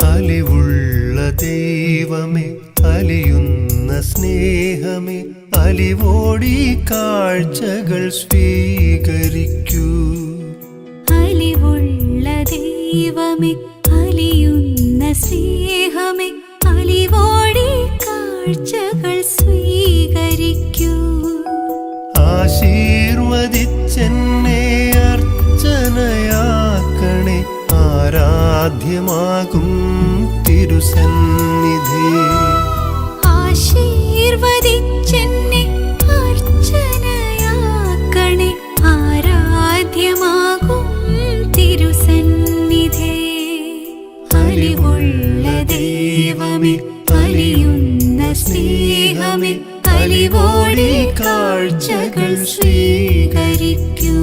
അലിവുള്ള ദൈവമേ, അലിയുന്ന സ്നേഹമേ, അലിവോടി കാഴ്ചകൾ സ്വീകരിക്കൂ. അലിവുള്ള ദൈവമേ, അലിയുന്ന സ്നേഹമേ, അലിവോടി കാഴ്ചകൾ സ്വീകരിക്കൂ. ആശീർവദിച്ചെന്നെ അർച്ചനയാക്കണേ, ആരാധ്യമാകും തിരുസന്നിധി. ആശീർവദിച്ചെന്നെ അർച്ചനയാക്കണേ, ആരാധ്യമാകും തിരുസന്നിധി. അലിവുള്ള ദൈവമേ, അലിയുന്ന സ്നേഹമേ, അലിവോടി കാഴ്ചകൾ സ്വീകരിക്കൂ.